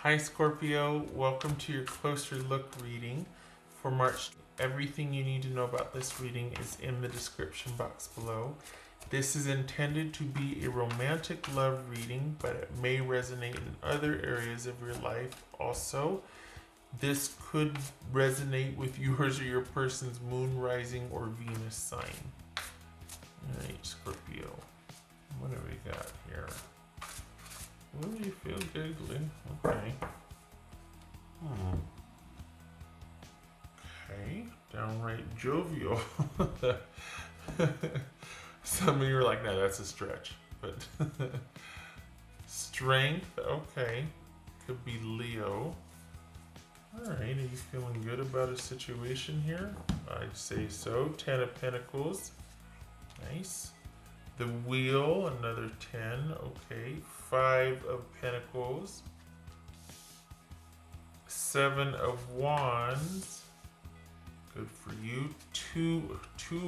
Hi Scorpio, welcome to your closer look reading for March. Everything you need to know about this reading is in the description box below. This is intended to be a romantic love reading, but it may resonate in other areas of your life also. This could resonate with yours or your person's moon, rising, or Venus sign. Alright, Scorpio. What do we got here? What do you feel giggly? Okay. Okay. Downright jovial. Some of you are like, no, that's a stretch. But strength, okay. Could be Leo. Alright, are you feeling good about a situation here? I'd say so. 10 of Pentacles. Nice. The Wheel, another 10. Okay. 5 of Pentacles. 7 of Wands. Good for you. Two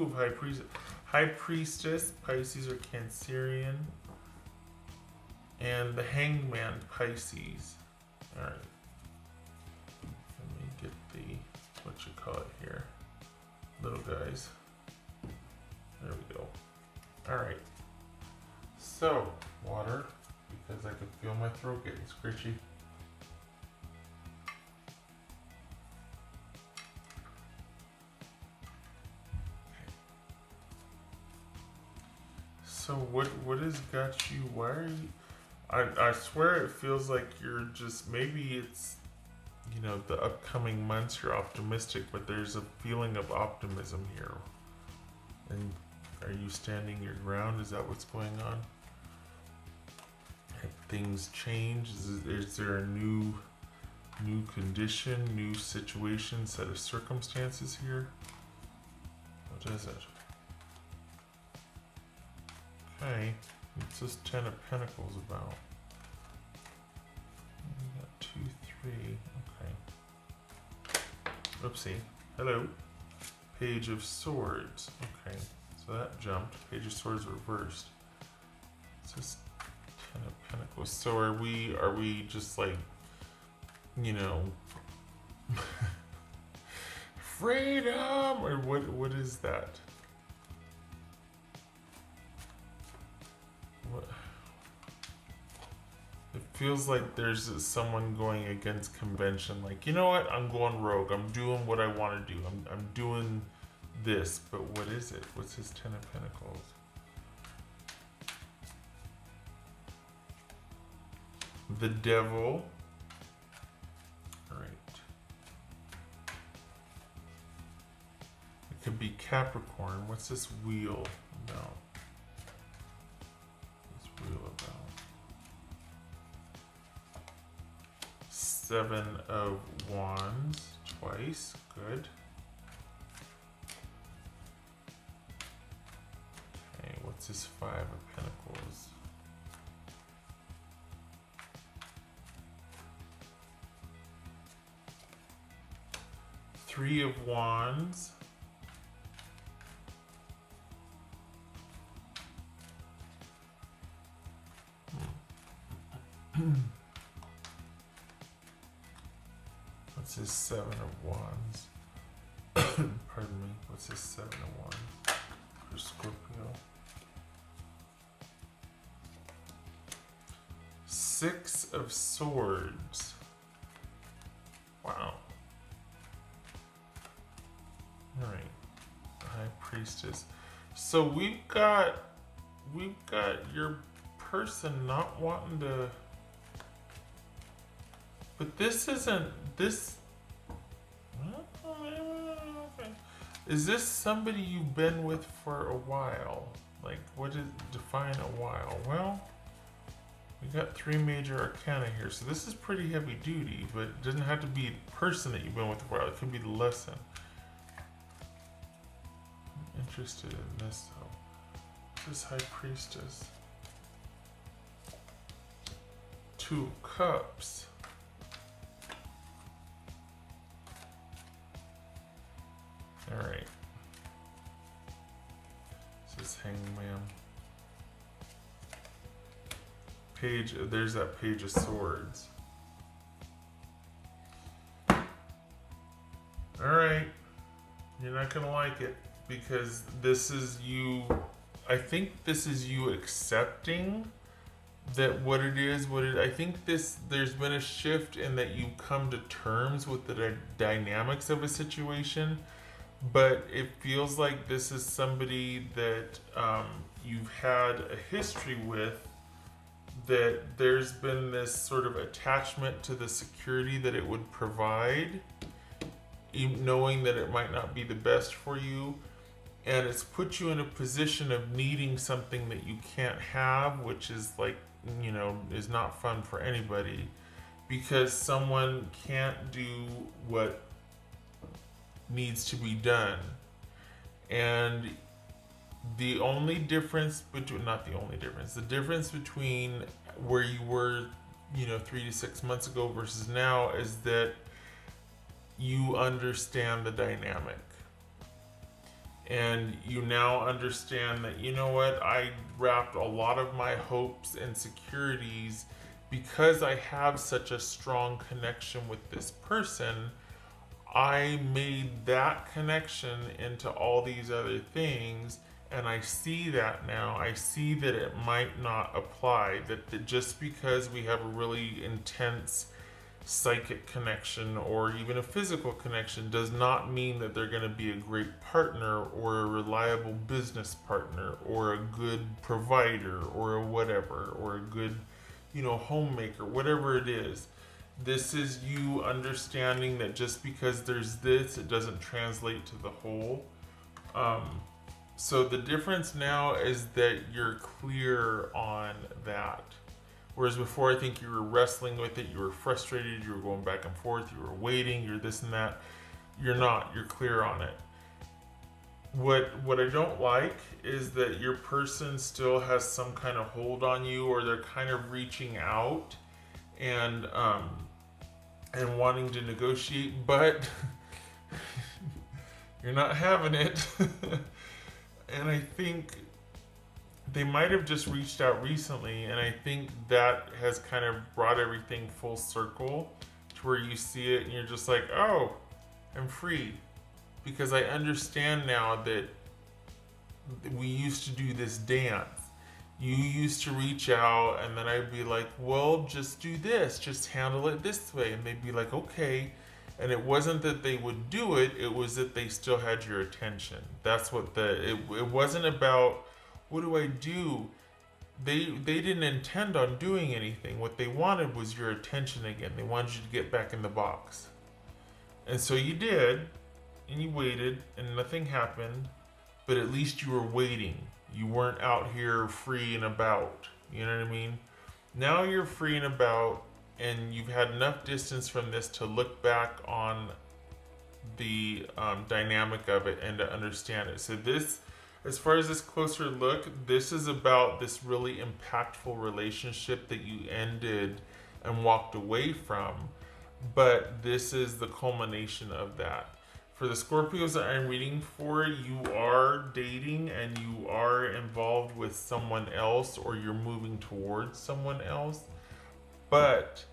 of High Priestess. High Priestess, Pisces or Cancerian. And the Hangman, Pisces. Alright. Let me get the, what you call it here. Little guys. There we go. Alright. So, water, because I could feel my throat getting scritchy. So what has got you, why are you, I swear it feels like you're just, maybe it's, you know, the upcoming months you're optimistic, but there's a feeling of optimism here. And are you standing your ground? Is that what's going on? Have things changed? Is there a new condition, new situation, set of circumstances here? What is it? Okay, what's this 10 of Pentacles about? We got 2, 3, okay. Oopsie, hello. Page of Swords, okay. So that jumped. Page of Swords reversed. It's just 10 of Pentacles. So are we just like, you know, freedom, or what is that? What? It feels like there's someone going against convention. Like, you know what? I'm going rogue. I'm doing what I want to do. I'm doing this, but what is it? What's his 10 of Pentacles? The Devil. Alright. It could be Capricorn. What's this Wheel about? This Wheel about? 7 of Wands. Twice. Good. What's this 5 of Pentacles? Three of Wands. What's this 7 of Wands? Pardon me. What's this 7 of Wands for Scorpio? 6 of Swords. Wow. Alright. High Priestess. So we've got your person not wanting to, but this isn't this. Okay. Is this somebody you've been with for a while? Like, what is, define a while? Well, we got 3 major arcana here, so this is pretty heavy duty, but it doesn't have to be the person that you've been with for a while. It could be the lesson. I'm interested in this though. This High Priestess. 2 Cups. Alright. This is Hangman. Page, there's that Page of Swords. All right. You're not going to like it because this is you. I think this is you accepting that what it is, I think there's been a shift in that you come to terms with the dynamics of a situation, but it feels like this is somebody that you've had a history with, that there's been this sort of attachment to the security that it would provide, even knowing that it might not be the best for you. And it's put you in a position of needing something that you can't have, which is like, is not fun for anybody, because someone can't do what needs to be done. And the difference between where you were, 3 to 6 months ago versus now is that you understand the dynamic. And you now understand that, I wrapped a lot of my hopes and securities because I have such a strong connection with this person. I made that connection into all these other things, and I see that now. I see that it might not apply, that just because we have a really intense psychic connection or even a physical connection does not mean that they're going to be a great partner or a reliable business partner or a good provider or a whatever, or a good, homemaker, whatever it is. This is you understanding that just because there's this, it doesn't translate to the whole. So the difference now is that you're clear on that. Whereas before, I think you were wrestling with it, you were frustrated, you were going back and forth, you were waiting, you're this and that. You're not, you're clear on it. What I don't like is that your person still has some kind of hold on you, or they're kind of reaching out and wanting to negotiate, but you're not having it. And I think they might have just reached out recently, and I think that has kind of brought everything full circle to where you see it and you're just like, oh, I'm free. Because I understand now that we used to do this dance. You used to reach out, and then I'd be like, well, just do this, just handle it this way. And they'd be like, okay. And it wasn't that they would do it, it was that they still had your attention. That's what it wasn't about, what do I do? They didn't intend on doing anything. What they wanted was your attention again. They wanted you to get back in the box. And so you did, and you waited, and nothing happened, but at least you were waiting. You weren't out here free and about. You know what I mean? Now you're free and about, and you've had enough distance from this to look back on the dynamic of it and to understand it. So this, as far as this closer look, this is about this really impactful relationship that you ended and walked away from, but this is the culmination of that. For the Scorpios that I'm reading for, you are dating and you are involved with someone else, or you're moving towards someone else, but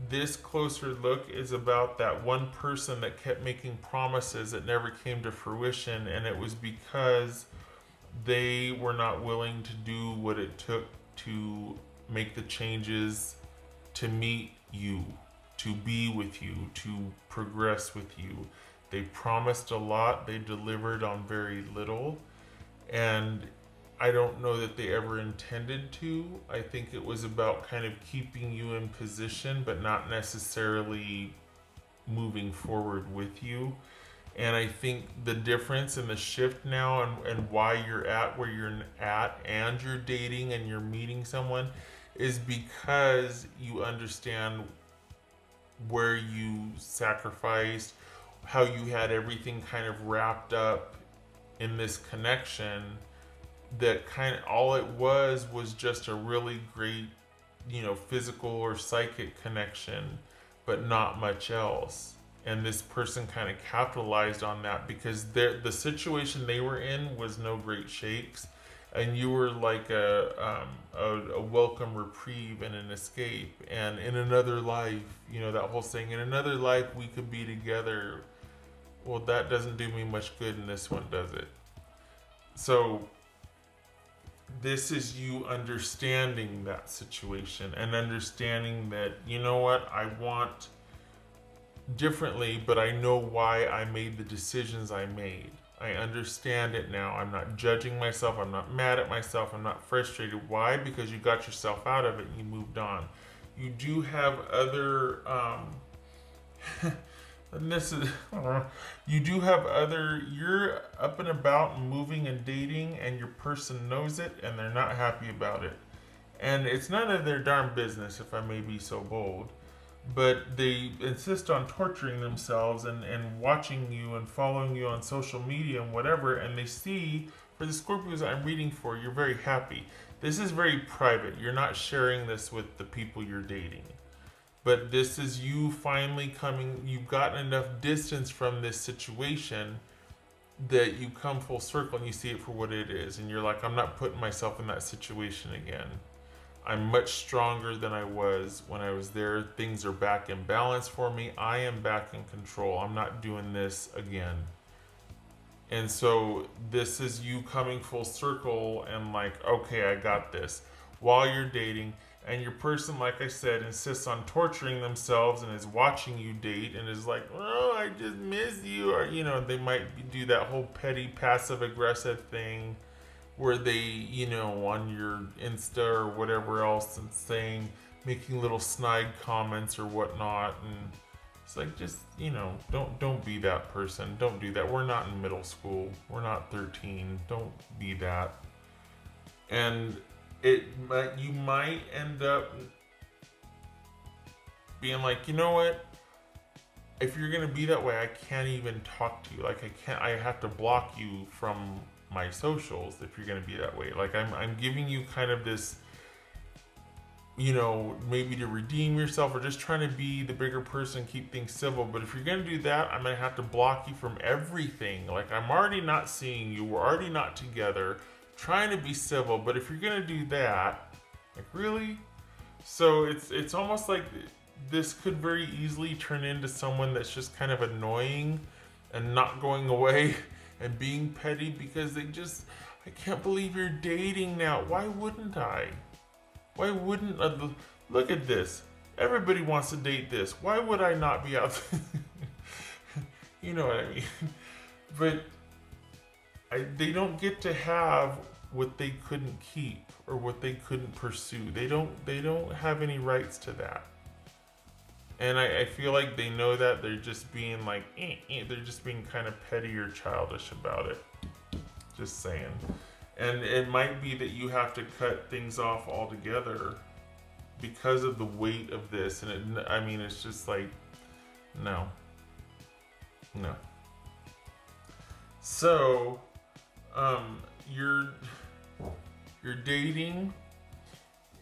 this closer look is about that one person that kept making promises that never came to fruition, and it was because they were not willing to do what it took to make the changes to meet you, to be with you, to progress with you. They promised a lot, they delivered on very little, and I don't know that they ever intended to. I think it was about kind of keeping you in position, but not necessarily moving forward with you. And I think the difference and the shift now, and why you're at where you're at and you're dating and you're meeting someone, is because you understand where you sacrificed, how you had everything kind of wrapped up in this connection, that kind of all it was just a really great, physical or psychic connection, but not much else. And this person kind of capitalized on that because the situation they were in was no great shakes, and you were like a welcome reprieve and an escape. And in another life, that whole saying, in another life we could be together. Well, that doesn't do me much good in this one, does it? So this is you understanding that situation and understanding that, you know what, I want differently, but I know why I made the decisions I made. I understand it now. I'm not judging myself. I'm not mad at myself. I'm not frustrated. Why? Because you got yourself out of it and you moved on. You do have other, and this is, you do have other, you're up and about and moving and dating, and your person knows it and they're not happy about it. And it's none of their darn business, if I may be so bold. But they insist on torturing themselves and watching you and following you on social media and whatever, and they see, for the Scorpios I'm reading for, you're very happy. This is very private. You're not sharing this with the people you're dating. But this is you finally coming, you've gotten enough distance from this situation that you come full circle and you see it for what it is. And you're like, I'm not putting myself in that situation again. I'm much stronger than I was when I was there. Things are back in balance for me. I am back in control. I'm not doing this again. And so this is you coming full circle and like, okay, I got this. While you're dating, and your person, like I said, insists on torturing themselves and is watching you date and is like, oh, I just miss you. Or, you know, they might do that whole petty passive aggressive thing where they, you know, on your Insta or whatever else and saying, making little snide comments or whatnot. And it's like, just, you know, don't be that person. Don't do that. We're not in middle school. We're not 13. Don't be that. And you might end up being like, you know what? If you're gonna be that way, I can't even talk to you. Like I have to block you from my socials if you're gonna be that way. Like I'm giving you kind of this, you know, maybe to redeem yourself or just trying to be the bigger person, keep things civil. But if you're gonna do that, I'm gonna have to block you from everything. Like I'm already not seeing you. We're already not together. Trying to be civil, but if you're gonna do that, like really? So it's almost like this could very easily turn into someone that's just kind of annoying and not going away and being petty because they just, I can't believe you're dating now. Why wouldn't I? Why wouldn't look at this? Everybody wants to date this. Why would I not be out? You know what I mean? But they don't get to have what they couldn't keep or what they couldn't pursue. They don't have any rights to that. And I feel like they know that. They're just being like, they're just being kind of petty or childish about it. Just saying. And it might be that you have to cut things off altogether because of the weight of this. And it's just like, no. So, you're dating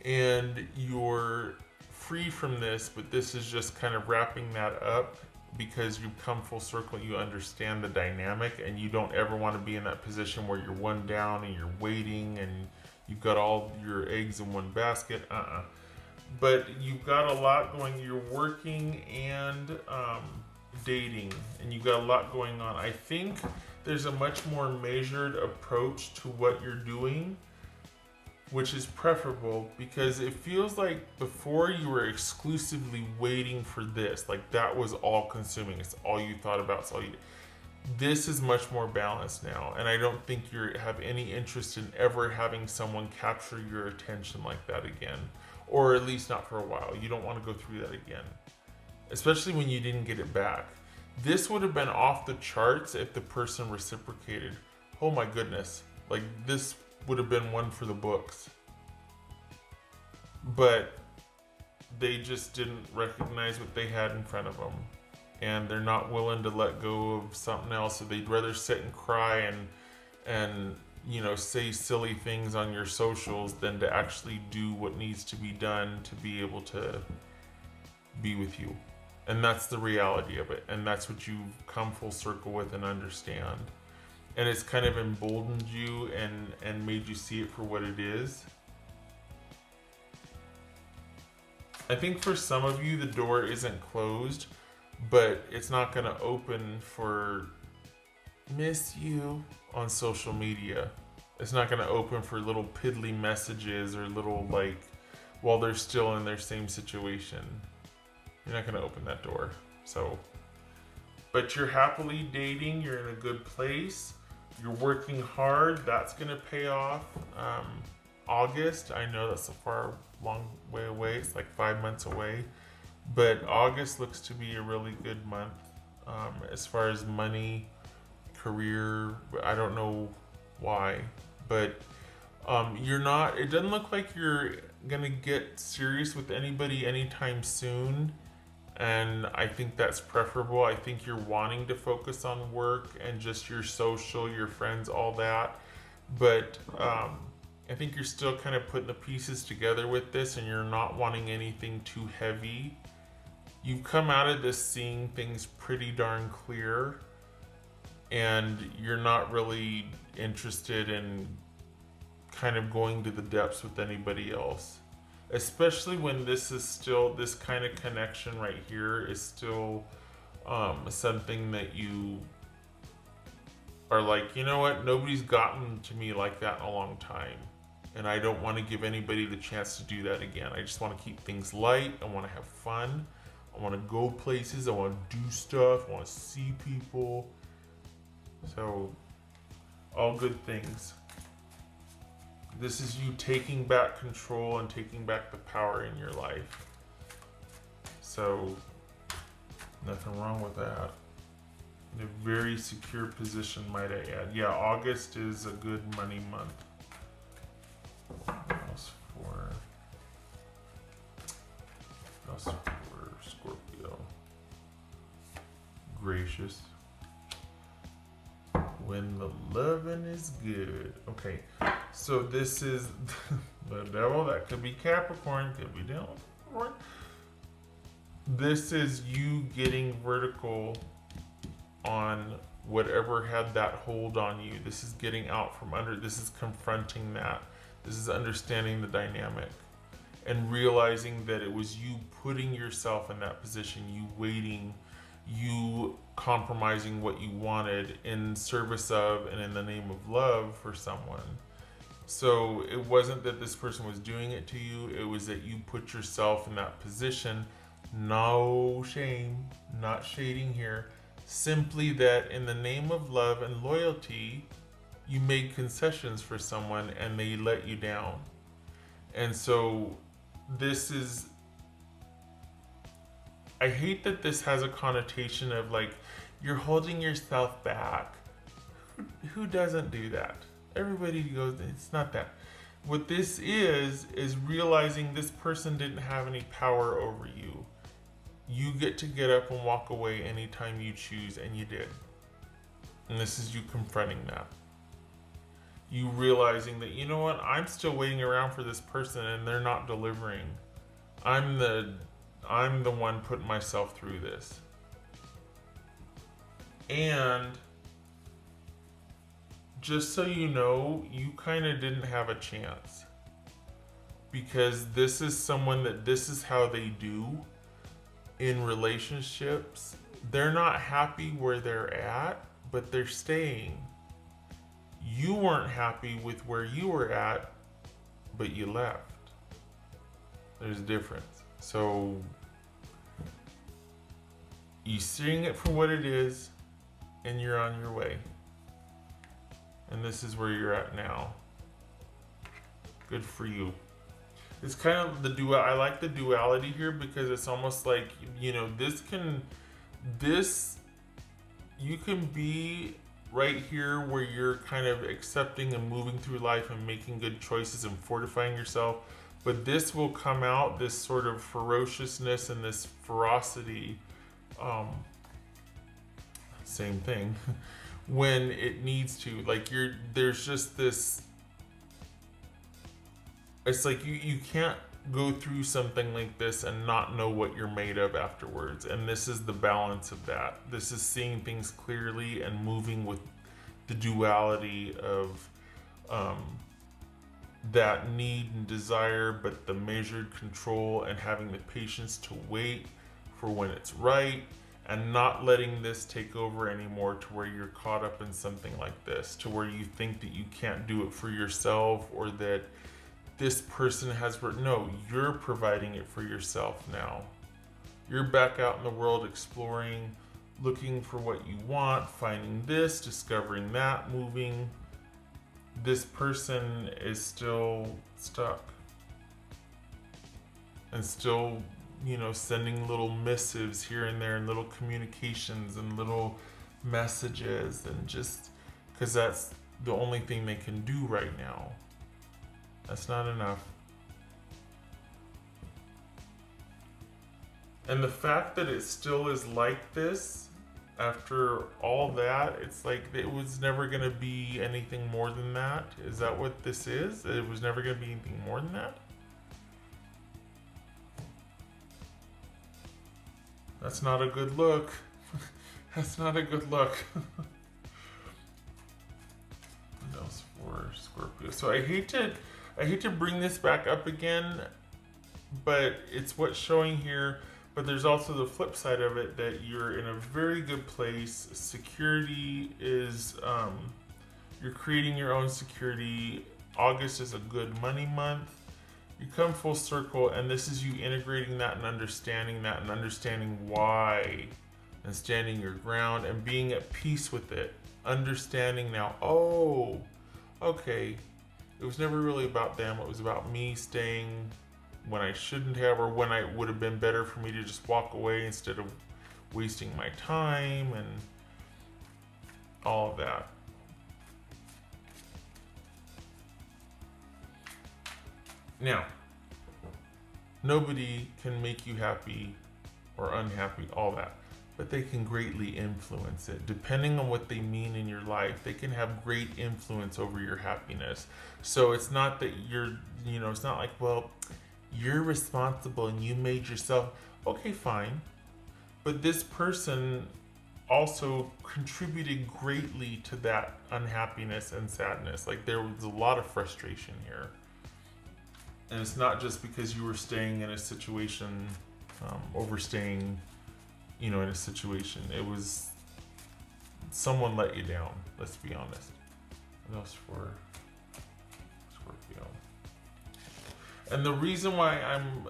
and you're free from this, but this is just kind of wrapping that up because you've come full circle. You understand the dynamic and you don't ever want to be in that position where you're one down and you're waiting and you've got all your eggs in one basket. But you've got a lot going. You're working and dating, and you've got a lot going on. I think there's a much more measured approach to what you're doing, which is preferable because it feels like before you were exclusively waiting for this, like that was all consuming. It's all you thought about. It's all you. This is much more balanced now, and I don't think you have any interest in ever having someone capture your attention like that again, or at least not for a while. You don't want to go through that again, especially when you didn't get it back. This would have been off the charts if the person reciprocated. Oh my goodness. Like this would have been one for the books. But they just didn't recognize what they had in front of them. And they're not willing to let go of something else. So they'd rather sit and cry and you know, say silly things on your socials than to actually do what needs to be done to be able to be with you. And that's the reality of it. And that's what you've come full circle with and understand. And it's kind of emboldened you and made you see it for what it is. I think for some of you, the door isn't closed, but it's not going to open for miss you on social media. It's not going to open for little piddly messages or little like while they're still in their same situation. You're not going to open that door. So, but you're happily dating. You're in a good place. You're working hard. That's going to pay off. August, I know that's a long way away. It's like 5 months away. But August looks to be a really good month as far as money, career. I don't know why, but it doesn't look like you're going to get serious with anybody anytime soon. And I think that's preferable. I think you're wanting to focus on work and just your social, your friends, all that. But I think you're still kind of putting the pieces together with this, and you're not wanting anything too heavy. You've come out of this seeing things pretty darn clear, and you're not really interested in kind of going to the depths with anybody else. Especially when this kind of connection right here is still something that you are like, you know what, nobody's gotten to me like that in a long time. And I don't want to give anybody the chance to do that again. I just want to keep things light. I want to have fun. I want to go places. I want to do stuff. I want to see people. So, all good things. This is you taking back control and taking back the power in your life. So, nothing wrong with that. In a very secure position, might I add. Yeah, August is a good money month. What else for Scorpio? Gracious. When the loving is good. Okay, so this is the devil. That could be Capricorn, could be devil. This is you getting vertical on whatever had that hold on you. This is getting out from under. This is confronting that. This is understanding the dynamic and realizing that it was you putting yourself in that position, you waiting, you compromising what you wanted in service of and in the name of love for someone. So it wasn't that this person was doing it to you, it was that you put yourself in that position. No shame, not shading here. Simply that in the name of love and loyalty, you made concessions for someone and they let you down. And so this is, I hate that this has a connotation of like, you're holding yourself back. Who doesn't do that? Everybody goes, it's not that. What this is realizing this person didn't have any power over you. You get to get up and walk away anytime you choose, and you did. And this is you confronting that. You realizing that, you know what, I'm still waiting around for this person and they're not delivering. I'm the one putting myself through this. And just so you know, you kind of didn't have a chance. Because this is someone that this is how they do in relationships. They're not happy where they're at, but they're staying. You weren't happy with where you were at, but you left. There's a difference. So you're seeing it for what it is, and you're on your way. And this is where you're at now. Good for you. It's kind of the I like the duality here because it's almost like, you know, you can be right here where you're kind of accepting and moving through life and making good choices and fortifying yourself. But this will come out, this sort of ferociousness and this ferocity, same thing, when it needs to. Like there's just this, it's like you can't go through something like this and not know what you're made of afterwards. And this is the balance of that. This is seeing things clearly and moving with the duality of that need and desire, but the measured control and having the patience to wait for when it's right and not letting this take over anymore to where you're caught up in something like this, to where you think that you can't do it for yourself, or that this person has, no, you're providing it for yourself now. You're back out in the world exploring, looking for what you want, finding this, discovering that, moving. This person is still stuck and still, you know, sending little missives here and there and little communications and little messages, and just because that's the only thing they can do right now. That's not enough. And the fact that it still is like this after all that, it's like it was never going to be anything more than that. Is that what this is? It was never going to be anything more than that? That's not a good look. That's not a good look. What else for Scorpio? So I hate to bring this back up again, but it's what's showing here. But there's also the flip side of it, that you're in a very good place. Security is, you're creating your own security. August is a good money month. You come full circle, and this is you integrating that and understanding why, and standing your ground and being at peace with it. Understanding now, oh, okay, it was never really about them. It was about me staying when I shouldn't have, or when I would have been better for me to just walk away instead of wasting my time and all of that. Now, nobody can make you happy or unhappy, all that, but they can greatly influence it. Depending on what they mean in your life, they can have great influence over your happiness. So it's not that you're, you know, it's not like, well, you're responsible and you made yourself. Okay, fine. But this person also contributed greatly to that unhappiness and sadness. Like, there was a lot of frustration here. And it's not just because you were staying in a situation, overstaying, you know, in a situation. It was someone let you down, let's be honest. What else for Scorpio? And the reason why I'm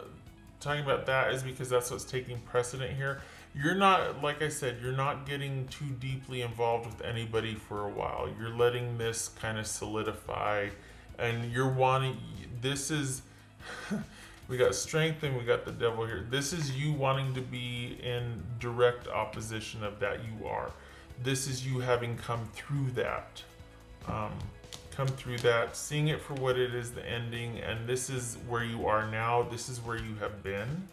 talking about that is because that's what's taking precedent here. You're not, like I said, you're not getting too deeply involved with anybody for a while. You're letting this kind of solidify, and you're wanting, this is, we got strength and we got the devil here. This is you wanting to be in direct opposition of that. You are. This is you having come through that. Seeing it for what it is, the ending, and this is where you are now. This is where you have been.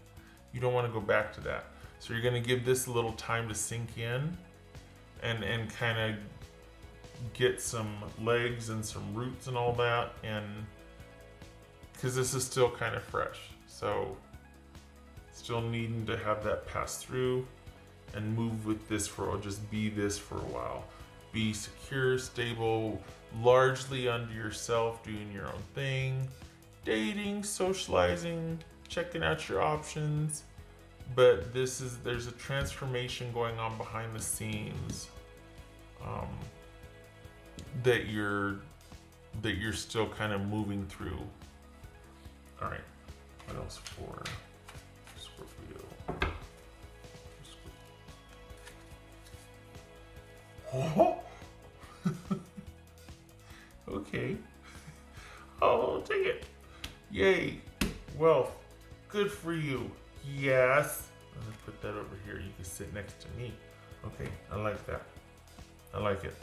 You don't want to go back to that. So you're going to give this a little time to sink in and kind of get some legs and some roots and all that, and because this is still kind of fresh. So still needing to have that pass through and move with this for, or just be this for a while. Be secure, stable, largely under yourself, doing your own thing, dating, socializing, checking out your options. But there's a transformation going on behind the scenes, that you're still kind of moving through. All right, what else for Scorpio? Oh. Okay. Oh, take it. Yay. Wealth. Good for you. Yes. I'm gonna put that over here. You can sit next to me. Okay, I like that. I like it.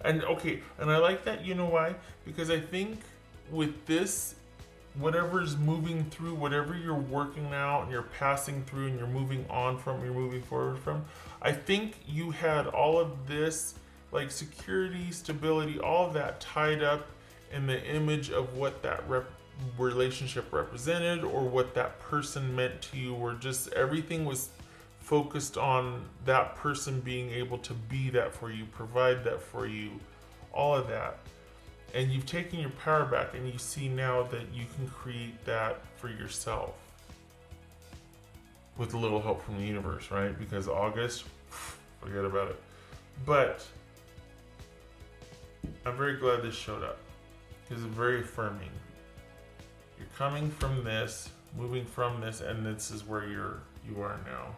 And okay, and I like that, you know why? Because I think with this, whatever's moving through, whatever you're working out and you're passing through and you're moving on from, you're moving forward from, I think you had all of this, like security, stability, all of that tied up in the image of what that relationship represented, or what that person meant to you, or just everything was focused on that person being able to be that for you, provide that for you, all of that. And you've taken your power back, and you see now that you can create that for yourself. with a little help from the universe, right? Because August, forget about it. But I'm very glad this showed up because it's very affirming. You're coming from this, moving from this, and this is where you are now.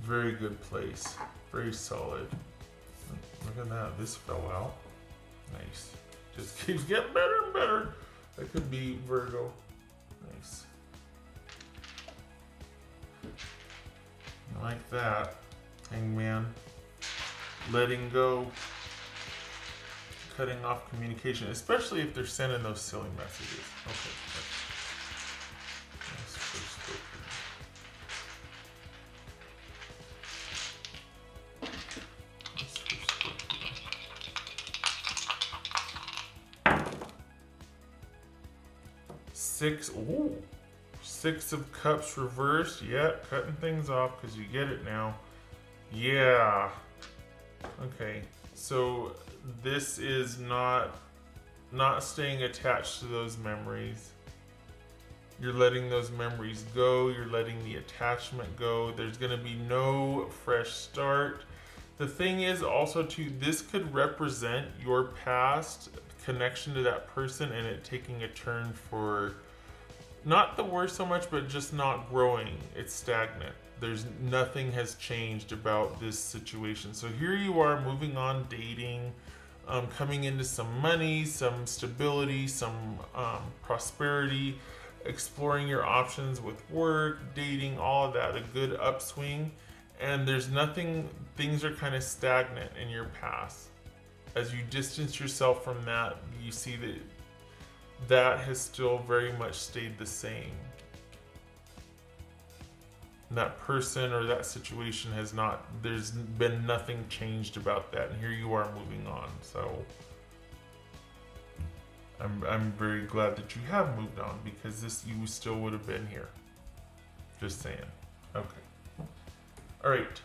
Very good place, very solid. Look at that, this fell out. Nice. Just keeps getting better and better. That could be Virgo. Nice. I like that. Hangman. Letting go. Cutting off communication, especially if they're sending those silly messages. Okay. That's first Scorpio. That's first Scorpio. Six of Cups reversed. Yeah, cutting things off because you get it now. Yeah. Okay. So this is not staying attached to those memories. You're letting those memories go. You're letting the attachment go. There's going to be no fresh start. The thing is also too, this could represent your past connection to that person and it taking a turn for not the worse so much, but just not growing. It's stagnant. Nothing has changed about this situation. So here you are moving on, dating, coming into some money, some stability, some prosperity, exploring your options with work, dating, all of that, a good upswing. And there's nothing, things are kind of stagnant in your past. As you distance yourself from that, you see that has still very much stayed the same. That person or that situation has not, there's been nothing changed about that, and here you are moving on. So I'm very glad that you have moved on, because you still would have been here. Just saying. Okay. All right.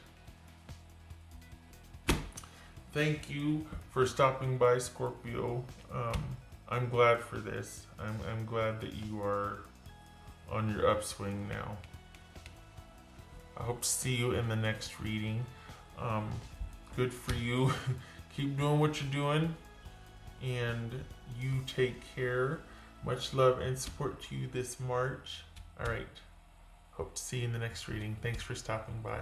Thank you for stopping by, Scorpio. I'm glad for this. I'm glad that you are on your upswing now. I hope to see you in the next reading. Good for you. Keep doing what you're doing. And you take care. Much love and support to you this March. All right. Hope to see you in the next reading. Thanks for stopping by.